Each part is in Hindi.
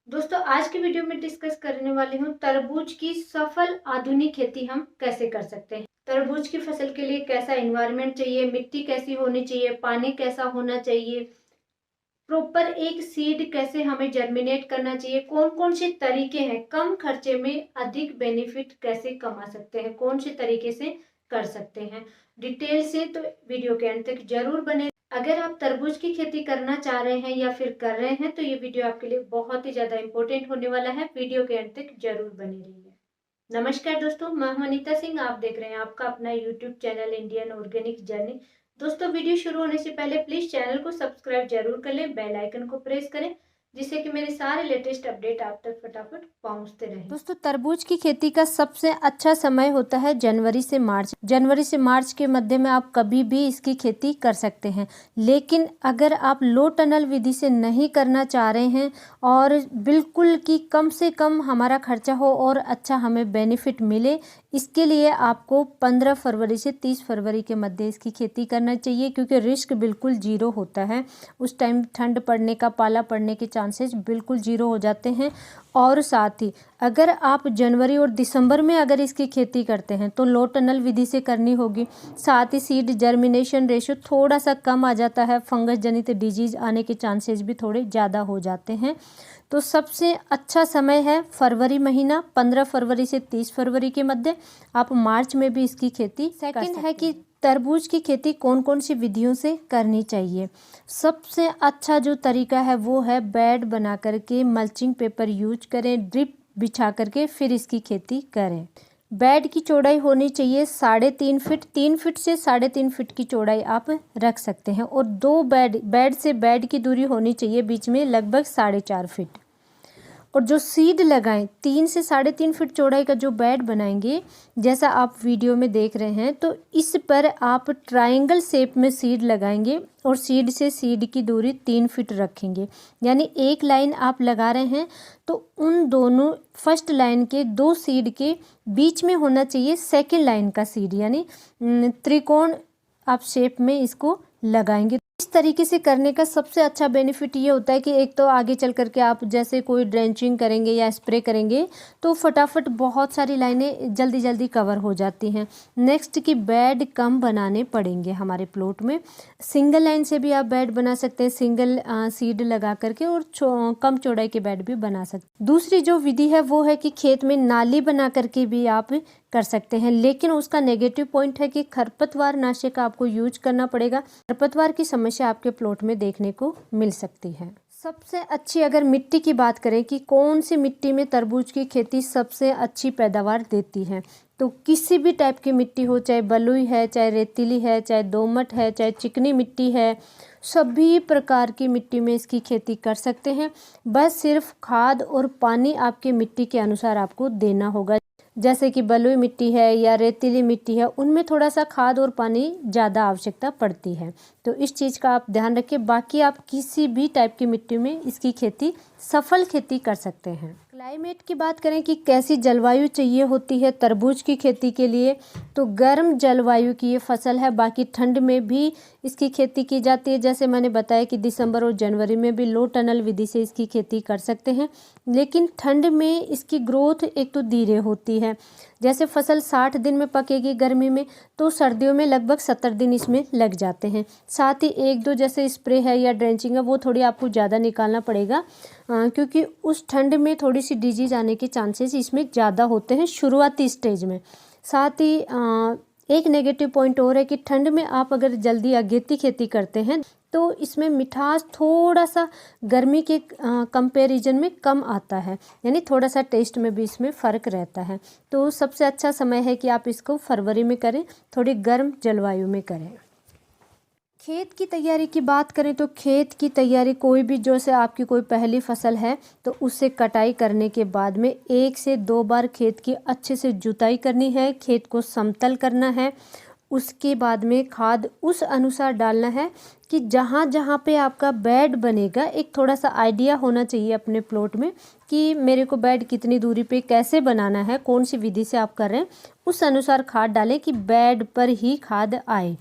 दोस्तों आज की वीडियो में डिस्कस करने वाली हूँ तरबूज की सफल आधुनिक खेती हम कैसे कर सकते हैं। तरबूज की फसल के लिए कैसा एनवायरनमेंट चाहिए, मिट्टी कैसी होनी चाहिए, पानी कैसा होना चाहिए, प्रॉपर एक सीड कैसे हमें जर्मिनेट करना चाहिए, कौन कौन से तरीके हैं, कम खर्चे में अधिक बेनिफिट कैसे कमा सकते हैं, कौन से तरीके से कर सकते हैं डिटेल से, तो वीडियो के अंत तक जरूर बने। अगर आप तरबूज की खेती करना चाह रहे हैं या फिर कर रहे हैं तो ये वीडियो आपके लिए बहुत ही ज्यादा इंपॉर्टेंट होने वाला है। वीडियो के अंत तक जरूर बने रहिए। नमस्कार दोस्तों, मैं हूं अनीता सिंह। आप देख रहे हैं आपका अपना YouTube channel Indian organic journey. दोस्तों वीडियो शुरू होने से पहले प्लीज चैनल को सब्सक्राइब जरूर कर लें, बेल आइकन को प्रेस करें जिससे कि मेरे सारे लेटेस्ट अपडेट आप तक फटाफट पहुंचते रहें। दोस्तों तरबूज की खेती का सबसे अच्छा समय होता है जनवरी से मार्च। जनवरी से मार्च के मध्य में आप कभी भी इसकी खेती कर सकते हैं। लेकिन अगर आप लो टनल विधि से नहीं करना चाह रहे हैं और बिल्कुल कि कम से कम हमारा खर्चा हो और अच्छा हमें बेनिफिट मिले, इसके लिए आपको 15 फरवरी से 30 फरवरी के मध्य इसकी खेती करना चाहिए, क्योंकि रिस्क बिल्कुल जीरो होता है। उस टाइम ठंड पड़ने का, पाला पड़ने के चांसेस बिल्कुल जीरो हो जाते हैं। और साथ ही अगर आप जनवरी और दिसंबर में अगर इसकी खेती करते हैं तो लो टनल विधि से करनी होगी। साथ ही सीड जर्मिनेशन रेशियो थोड़ा सा कम आ जाता है, फंगस जनित डिजीज आने के चांसेस भी थोड़े ज़्यादा हो जाते हैं। तो सबसे अच्छा समय है फरवरी महीना, 15 फरवरी से 30 फरवरी के मध्य। आप मार्च में भी इसकी खेती सेकंड है कि तरबूज की खेती कौन कौन सी विधियों से करनी चाहिए। सबसे अच्छा जो तरीका है वो है बेड बना करके मल्चिंग पेपर यूज करें, ड्रिप बिछा करके फिर इसकी खेती करें। बेड की चौड़ाई होनी चाहिए 3.5 फीट, 3 फीट से 3.5 फीट की चौड़ाई आप रख सकते हैं। और दो बेड से बेड की दूरी होनी चाहिए बीच में लगभग 4.5 फीट। और जो सीड लगाएं 3 से 3.5 फीट चौड़ाई का जो बेड बनाएंगे, जैसा आप वीडियो में देख रहे हैं, तो इस पर आप ट्रायंगल शेप में सीड लगाएंगे और सीड से सीड की दूरी 3 फीट रखेंगे। यानी एक लाइन आप लगा रहे हैं तो उन दोनों फर्स्ट लाइन के दो सीड के बीच में होना चाहिए सेकेंड लाइन का सीड, यानी त्रिकोण आप शेप में इसको लगाएंगे। इस तरीके से करने का सबसे अच्छा बेनिफिट ये होता है कि एक तो आगे चल करके आप जैसे कोई ड्रेंचिंग करेंगे या स्प्रे करेंगे तो फटाफट बहुत सारी लाइनें जल्दी जल्दी कवर हो जाती हैं। नेक्स्ट की बेड कम बनाने पड़ेंगे हमारे प्लॉट में। सिंगल लाइन से भी आप बेड बना सकते हैं, सिंगल सीड लगा करके, और कम चौड़ाई के बेड भी बना सकते हैं। दूसरी जो विधि है वो है कि खेत में नाली बना करके भी आप कर सकते हैं, लेकिन उसका नेगेटिव पॉइंट है कि खरपतवार नाशक आपको यूज करना पड़ेगा। खरपतवार की समस्या आपके प्लॉट में देखने को मिल सकती है। सबसे अच्छी अगर मिट्टी की बात करें कि कौन सी मिट्टी में तरबूज की खेती सबसे अच्छी पैदावार देती है, तो किसी भी टाइप की मिट्टी हो, चाहे बलुई है, चाहे रेतीली है, चाहे दोमट है, चाहे चिकनी मिट्टी है, सभी प्रकार की मिट्टी में इसकी खेती कर सकते हैं। बस सिर्फ खाद और पानी आपके मिट्टी के अनुसार आपको देना होगा। जैसे कि बलुई मिट्टी है या रेतीली मिट्टी है, उनमें थोड़ा सा खाद और पानी ज़्यादा आवश्यकता पड़ती है, तो इस चीज़ का आप ध्यान रखिए। बाकी आप किसी भी टाइप की मिट्टी में इसकी खेती, सफल खेती कर सकते हैं। क्लाइमेट की बात करें कि कैसी जलवायु चाहिए होती है तरबूज की खेती के लिए, तो गर्म जलवायु की ये फसल है। बाकी ठंड में भी इसकी खेती की जाती है। जैसे मैंने बताया कि दिसंबर और जनवरी में भी लो टनल विधि से इसकी खेती कर सकते हैं, लेकिन ठंड में इसकी ग्रोथ एक तो धीरे होती है। जैसे फसल 60 दिन में पकेगी गर्मी में, तो सर्दियों में लगभग 70 दिन इसमें लग जाते हैं। साथ ही एक दो जैसे स्प्रे है या ड्रेंचिंग है वो थोड़ी आपको ज़्यादा निकालना पड़ेगा, क्योंकि उस ठंड में थोड़ी सी डिजीज आने के चांसेस इसमें ज़्यादा होते हैं शुरुआती स्टेज में। साथ ही एक नेगेटिव पॉइंट और है कि ठंड में आप अगर जल्दी अगेती खेती करते हैं तो इसमें मिठास थोड़ा सा गर्मी के कंपैरिजन में कम आता है, यानी थोड़ा सा टेस्ट में भी इसमें फ़र्क रहता है। तो सबसे अच्छा समय है कि आप इसको फरवरी में करें, थोड़ी गर्म जलवायु में करें। खेत की तैयारी की बात करें तो खेत की तैयारी कोई भी, जो से आपकी कोई पहली फसल है तो उससे कटाई करने के बाद में 1 से 2 बार खेत की अच्छे से जुताई करनी है, खेत को समतल करना है। उसके बाद में खाद उस अनुसार डालना है कि जहाँ जहाँ पे आपका बेड बनेगा, एक थोड़ा सा आइडिया होना चाहिए अपने प्लॉट में कि मेरे को बेड कितनी दूरी पे कैसे बनाना है, कौन सी विधि से आप कर रहे हैं, उस अनुसार खाद डालें कि बेड पर ही खाद आए।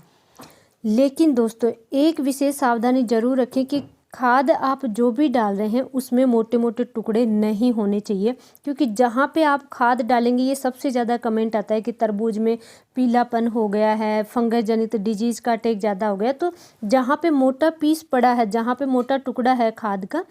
लेकिन दोस्तों एक विशेष सावधानी जरूर रखें कि खाद आप जो भी डाल रहे हैं उसमें मोटे मोटे टुकड़े नहीं होने चाहिए, क्योंकि जहाँ पे आप खाद डालेंगे, ये सबसे ज़्यादा कमेंट आता है कि तरबूज में पीलापन हो गया है, फंगस जनित डिजीज़ का अटैक ज़्यादा हो गया। तो जहाँ पे मोटा पीस पड़ा है, जहाँ पे मोटा टुकड़ा है खाद का,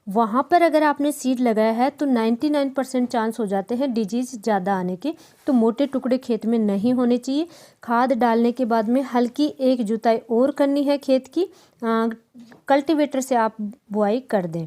वहाँ पर अगर आपने सीड लगाया है तो 99% चांस हो जाते हैं डिजीज़ ज़्यादा आने के। तो मोटे टुकड़े खेत में नहीं होने चाहिए। खाद डालने के बाद में हल्की एक जुताई और करनी है खेत की, कल्टीवेटर से आप बुआई कर दें।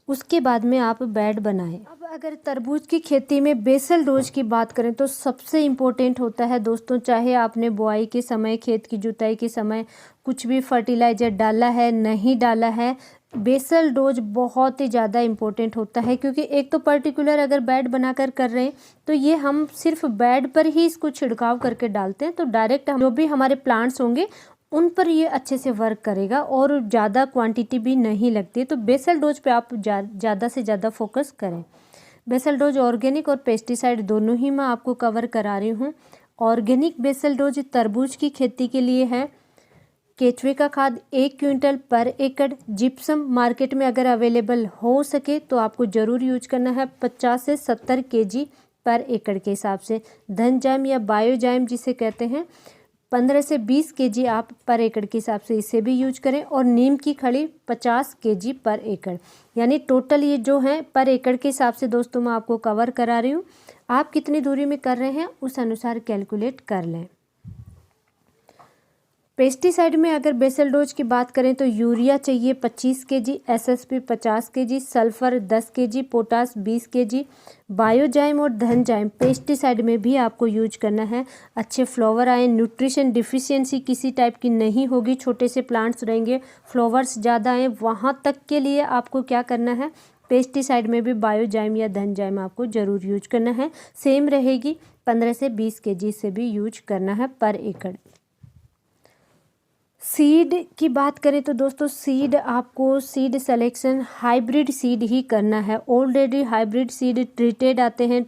उसके बाद में आप बेड बनाएं। अब अगर तरबूज की खेती में बेसल डोज की बात करें तो सबसे इम्पोर्टेंट होता है दोस्तों, चाहे आपने बुआई के समय, खेत की जुताई के समय कुछ भी फर्टिलाइज़र डाला है नहीं डाला है, बेसल डोज बहुत ही ज़्यादा इम्पोर्टेंट होता है। क्योंकि एक तो पर्टिकुलर अगर बेड बनाकर कर रहे हैं तो ये हम सिर्फ बेड पर ही इसको छिड़काव करके डालते हैं, तो डायरेक्ट हम जो भी हमारे प्लांट्स होंगे उन पर ये अच्छे से वर्क करेगा और ज़्यादा क्वांटिटी भी नहीं लगती। तो बेसल डोज पे आप ज़्यादा से ज़्यादा फोकस करें। बेसल डोज ऑर्गेनिक और पेस्टिसाइड दोनों ही मैं आपको कवर करा रही हूँ। ऑर्गेनिक बेसल डोज तरबूज की खेती के लिए है केचुए का खाद 1 क्विंटल पर एकड़। जिप्सम मार्केट में अगर अवेलेबल हो सके तो आपको ज़रूर यूज करना है 50 से 70 kg पर एकड़ के हिसाब से। धनजाइम या बायोजाइम जिसे कहते हैं 15 से 20 kg आप पर एकड़ के हिसाब से इसे भी यूज करें। और नीम की खली 50 kg पर एकड़। यानी टोटल ये जो है पर एकड़ के हिसाब से दोस्तों मैं आपको कवर करा रही हूँ। आप कितनी दूरी में कर रहे हैं उस अनुसार कैलकुलेट कर लें। पेस्टिसाइड में अगर बेसल डोज की बात करें तो यूरिया चाहिए 25 kg, SSP 50 kg, sulphur 10 kg, potash 20 kg। Biozyme और धनजाइम पेस्टिसाइड में भी आपको यूज करना है। अच्छे फ्लावर आए, न्यूट्रिशन डिफिशियंसी किसी टाइप की नहीं होगी, छोटे से प्लांट्स रहेंगे, फ्लावर्स ज़्यादा आए, वहाँ तक के लिए आपको क्या करना है, पेस्टिसाइड में भी बायोजाइम या धनजाइम आपको ज़रूर यूज करना है। सेम रहेगी 15 से 20 kg से भी यूज करना है पर एकड़। सीड की बात करें तो दोस्तों सीड आपको सीड सिलेक्शन हाइब्रिड सीड ही करना है। ऑलरेडी हाइब्रिड सीड ट्रीटेड आते हैं,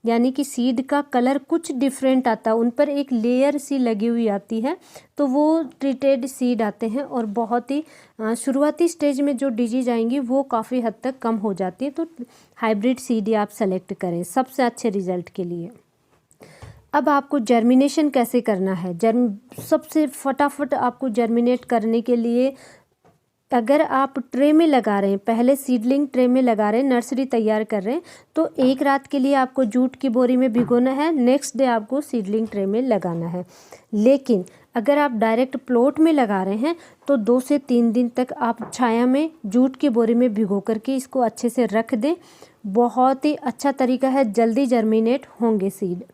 यानी कि सीड का कलर कुछ डिफरेंट आता है, उन पर एक लेयर सी लगी हुई आती है, तो वो ट्रीटेड सीड आते हैं और बहुत ही शुरुआती स्टेज में जो डिजीज आएंगी वो काफ़ी हद तक कम हो जाती है। तो हाइब्रिड सीड ही आप सेलेक्ट करें सबसे अच्छे रिजल्ट के लिए। अब आपको जर्मिनेशन कैसे करना है, सबसे फटाफट आपको जर्मिनेट करने के लिए अगर आप ट्रे में लगा रहे हैं, पहले सीडलिंग ट्रे में लगा रहे हैं, नर्सरी तैयार कर रहे हैं, तो एक रात के लिए आपको जूट की बोरी में भिगोना है, नेक्स्ट डे आपको सीडलिंग ट्रे में लगाना है। लेकिन अगर आप डायरेक्ट प्लॉट में लगा रहे हैं तो 2 से 3 दिन तक आप छाया में जूट की बोरी में भिगो करके इसको अच्छे से रख दें। बहुत ही अच्छा तरीका है, जल्दी जर्मिनेट होंगे सीड।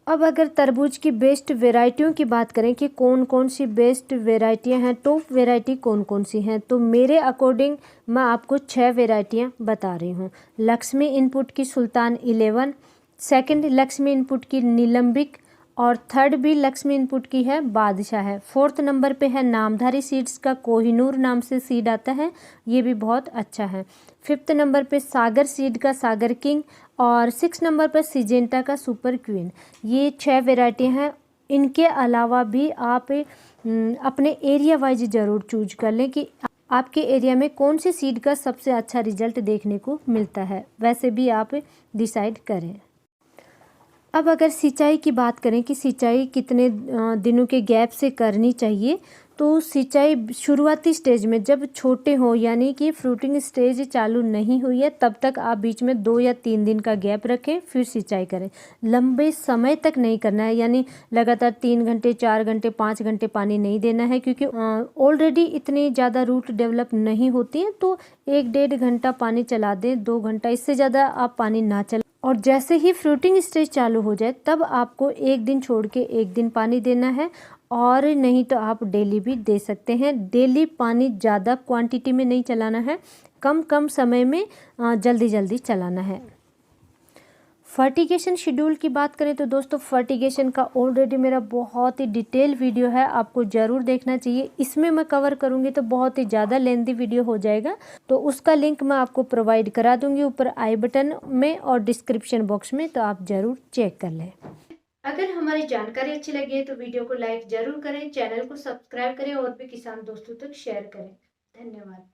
अब अगर तरबूज की बेस्ट वेराइटियों की बात करें कि कौन कौन सी बेस्ट वेराइटियां हैं, टॉप वेराइटी कौन कौन सी हैं, तो मेरे अकॉर्डिंग मैं आपको 6 वेराइटियां बता रही हूं। लक्ष्मी इनपुट की सुल्तान 11, सेकंड लक्ष्मी इनपुट की निलंबिक, और थर्ड भी लक्ष्मी इनपुट की है बादशाह है। 4th नंबर पे है नामधारी सीड्स का कोहिनूर नाम से सीड आता है, ये भी बहुत अच्छा है। 5th नंबर पे सागर सीड का सागर किंग, और 6 नंबर पर सिजेंटा का सुपर क्वीन। ये 6 वेराइटी हैं। इनके अलावा भी आप अपने एरिया वाइज ज़रूर चूज कर लें कि आपके एरिया में कौन से सीड का सबसे अच्छा रिजल्ट देखने को मिलता है, वैसे भी आप डिसाइड करें। अब अगर सिंचाई की बात करें कि सिंचाई कितने दिनों के गैप से करनी चाहिए, तो सिंचाई शुरुआती स्टेज में जब छोटे हो, यानी कि फ्रूटिंग स्टेज चालू नहीं हुई है, तब तक आप बीच में 2 या 3 दिन का गैप रखें, फिर सिंचाई करें। लंबे समय तक नहीं करना है, यानी लगातार 3 घंटे 4 घंटे 5 घंटे पानी नहीं देना है, क्योंकि ऑलरेडी इतनी ज़्यादा रूट डेवलप नहीं होती हैं। तो 1-1.5 घंटा पानी चला दें, 2 घंटा, इससे ज़्यादा आप पानी ना चलाएं। और जैसे ही फ्रूटिंग स्टेज चालू हो जाए तब आपको 1 दिन छोड़ के 1 दिन पानी देना है, और नहीं तो आप डेली भी दे सकते हैं। डेली पानी ज़्यादा क्वांटिटी में नहीं चलाना है, कम कम समय में जल्दी जल्दी चलाना है। फर्टिगेशन शेड्यूल की बात करें तो दोस्तों फर्टिगेशन का ऑलरेडी मेरा बहुत ही डिटेल वीडियो है, आपको ज़रूर देखना चाहिए। इसमें मैं कवर करूँगी तो बहुत ही ज़्यादा लेंथी वीडियो हो जाएगा, तो उसका लिंक मैं आपको प्रोवाइड करा दूँगी ऊपर आई बटन में और डिस्क्रिप्शन बॉक्स में, तो आप ज़रूर चेक कर लें। अगर हमारी जानकारी अच्छी लगी है तो वीडियो को लाइक जरूर करें, चैनल को सब्सक्राइब करें और भी किसान दोस्तों तक शेयर करें। धन्यवाद।